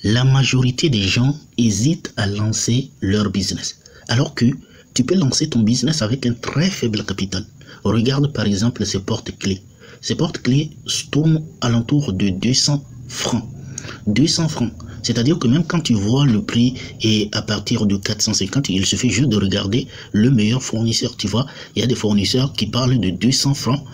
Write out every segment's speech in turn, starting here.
La majorité des gens hésitent à lancer leur business. Alors que tu peux lancer ton business avec un très faible capital. Regarde par exemple ces porte-clés. Ces porte-clés tournent alentour de 200 francs. 200 francs. C'est-à-dire que même quand tu vois le prix est à partir de 450, il suffit juste de regarder le meilleur fournisseur. Tu vois, il y a des fournisseurs qui parlent de 200 francs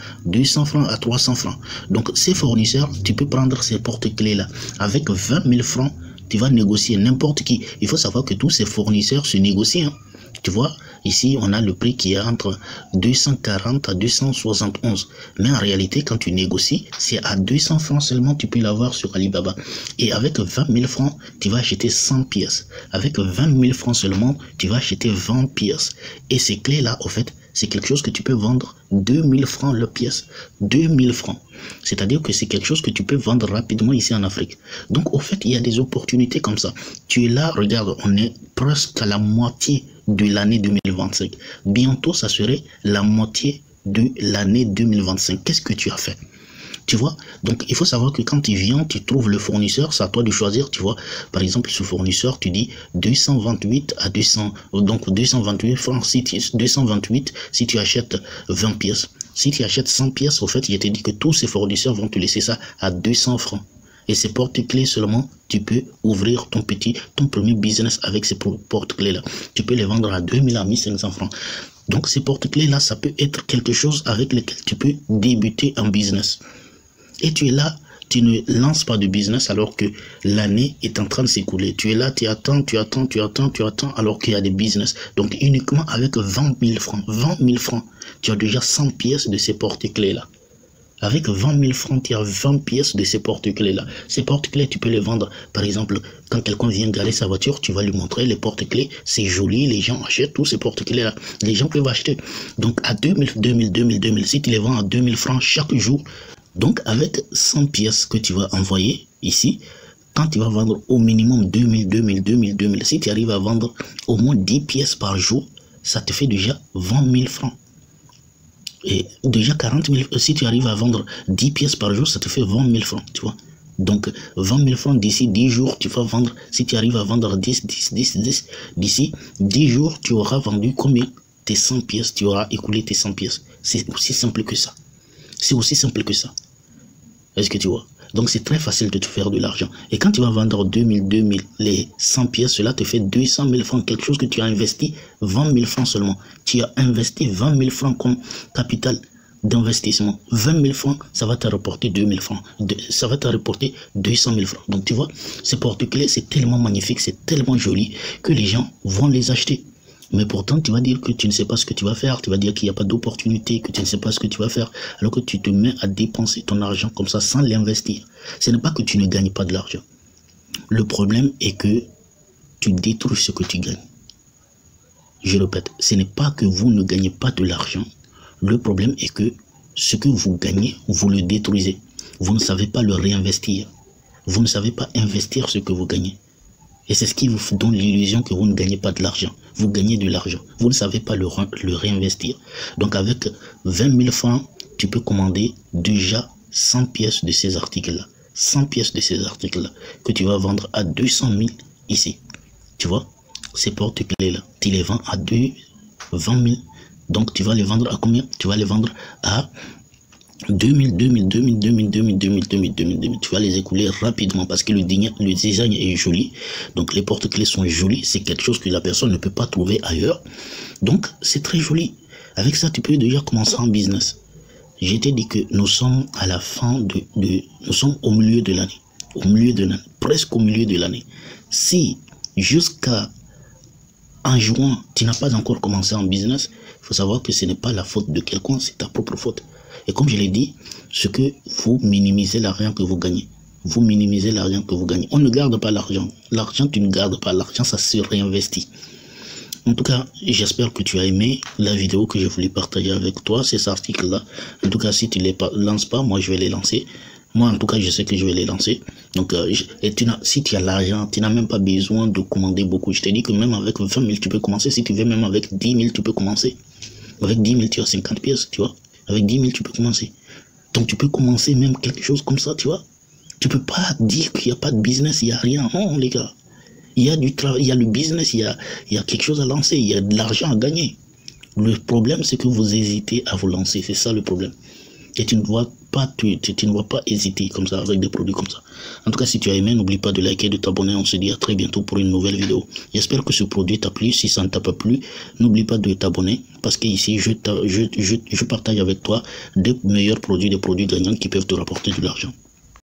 à 300 francs. Donc ces fournisseurs, tu peux prendre ces porte-clés-là. Avec 20 000 francs, tu vas négocier n'importe qui. Il faut savoir que tous ces fournisseurs se négocient. Tu vois, ici, on a le prix qui est entre 240 à 271. Mais en réalité, quand tu négocies, c'est à 200 francs seulement tu peux l'avoir sur Alibaba. Et avec 20 000 francs, tu vas acheter 100 pièces. Avec 20 000 francs seulement, tu vas acheter 20 pièces. Et ces clés-là, au fait, c'est quelque chose que tu peux vendre 2000 francs la pièce. 2000 francs. C'est-à-dire que c'est quelque chose que tu peux vendre rapidement ici en Afrique. Donc, au fait, il y a des opportunités comme ça. Tu es là, regarde, on est presque à la moitié de l'année 2025. Bientôt, ça serait la moitié de l'année 2025. Qu'est-ce que tu as fait? Tu vois, donc il faut savoir que quand tu viens, tu trouves le fournisseur, c'est à toi de choisir, tu vois. Par exemple, ce fournisseur, tu dis 228 à 200, donc 228 francs, 228 si tu achètes 20 pièces. Si tu achètes 100 pièces, au fait, il te dit que tous ces fournisseurs vont te laisser ça à 200 francs. Et ces porte-clés seulement, tu peux ouvrir ton premier business avec ces porte-clés-là. Tu peux les vendre à 2000 à 1500 francs. Donc ces porte-clés-là, ça peut être quelque chose avec lequel tu peux débuter un business. Et tu es là, tu ne lances pas de business alors que l'année est en train de s'écouler. Tu es là, tu attends alors qu'il y a des business. Donc uniquement avec 20 000 francs, tu as déjà 100 pièces de ces porte-clés-là. Avec 20 000 francs, tu as 20 pièces de ces porte-clés-là. Ces porte-clés, tu peux les vendre. Par exemple, quand quelqu'un vient garer sa voiture, tu vas lui montrer les porte-clés. C'est joli, les gens achètent tous ces porte-clés-là. Les gens peuvent acheter. Donc à 2000, si tu les vends à 2000 francs chaque jour, donc avec 100 pièces que tu vas envoyer ici, quand tu vas vendre au minimum 2000, si tu arrives à vendre au moins 10 pièces par jour, ça te fait déjà 20 000 francs. Et déjà 40 000, si tu arrives à vendre 10 pièces par jour, ça te fait 20 000 francs, tu vois. Donc 20 000 francs d'ici 10 jours, tu vas vendre, si tu arrives à vendre 10, d'ici 10 jours, tu auras vendu combien? Tes 100 pièces, tu auras écoulé tes 100 pièces. C'est aussi simple que ça. C'est aussi simple que ça. Est-ce que tu vois? Donc c'est très facile de te faire de l'argent. Et quand tu vas vendre 2000, les 100 pièces, cela te fait 200 000 francs, quelque chose que tu as investi 20 000 francs seulement. Tu as investi 20 000 francs comme capital d'investissement. 20 000 francs, ça va te rapporter 2 000 francs. Ça va te rapporter 200 000 francs. Donc tu vois, ces porte-clés, c'est tellement magnifique, c'est tellement joli que les gens vont les acheter. Mais pourtant, tu vas dire que tu ne sais pas ce que tu vas faire. Tu vas dire qu'il n'y a pas d'opportunité, que tu ne sais pas ce que tu vas faire. Alors que tu te mets à dépenser ton argent comme ça sans l'investir. Ce n'est pas que tu ne gagnes pas de l'argent. Le problème est que tu détruis ce que tu gagnes. Je répète, ce n'est pas que vous ne gagnez pas de l'argent. Le problème est que ce que vous gagnez, vous le détruisez. Vous ne savez pas le réinvestir. Vous ne savez pas investir ce que vous gagnez. Et c'est ce qui vous donne l'illusion que vous ne gagnez pas de l'argent. Vous gagnez de l'argent. Vous ne savez pas le réinvestir. Donc avec 20 000 francs, tu peux commander déjà 100 pièces de ces articles-là. 100 pièces de ces articles-là que tu vas vendre à 200 000 ici. Tu vois, ces porte-clés-là, tu les vends à 20 000. Donc tu vas les vendre à combien? Tu vas les vendre à 2000, tu vas les écouler rapidement parce que le design est joli. Donc les porte-clés sont jolis, c'est quelque chose que la personne ne peut pas trouver ailleurs. Donc c'est très joli. Avec ça, tu peux déjà commencer un business. Je t'ai dit que nous sommes à la fin nous sommes au milieu de l'année. Presque au milieu de l'année. Si jusqu'à en juin, tu n'as pas encore commencé un business, il faut savoir que ce n'est pas la faute de quelqu'un, c'est ta propre faute. Et comme je l'ai dit, ce que vous minimisez l'argent que vous gagnez. Vous minimisez l'argent que vous gagnez. On ne garde pas l'argent. L'argent, tu ne gardes pas. L'argent, ça se réinvestit. En tout cas, j'espère que tu as aimé la vidéo que je voulais partager avec toi, ces articles-là. En tout cas, si tu ne les lances pas, moi, je vais les lancer. Moi, en tout cas, je sais que je vais les lancer. Donc, si tu as l'argent, tu n'as même pas besoin de commander beaucoup. Je t'ai dit que même avec 20 000, tu peux commencer. Si tu veux, même avec 10 000, tu peux commencer. Avec 10 000, tu as 50 pièces, tu vois. Avec 10 000, tu peux commencer. Donc, tu peux commencer même quelque chose comme ça, tu vois. Tu peux pas dire qu'il n'y a pas de business, il n'y a rien. Non, les gars. Il y a du travail, il y a le business, il y a quelque chose à lancer, il y a de l'argent à gagner. Le problème, c'est que vous hésitez à vous lancer. C'est ça le problème. Et tu ne vois pas, tu ne vois pas hésiter comme ça avec des produits comme ça. En tout cas, si tu as aimé, n'oublie pas de liker, de t'abonner. On se dit à très bientôt pour une nouvelle vidéo. J'espère que ce produit t'a plu. Si ça ne t'a pas plu, n'oublie pas de t'abonner parce qu'ici, je partage avec toi des meilleurs produits, des produits gagnants qui peuvent te rapporter de l'argent.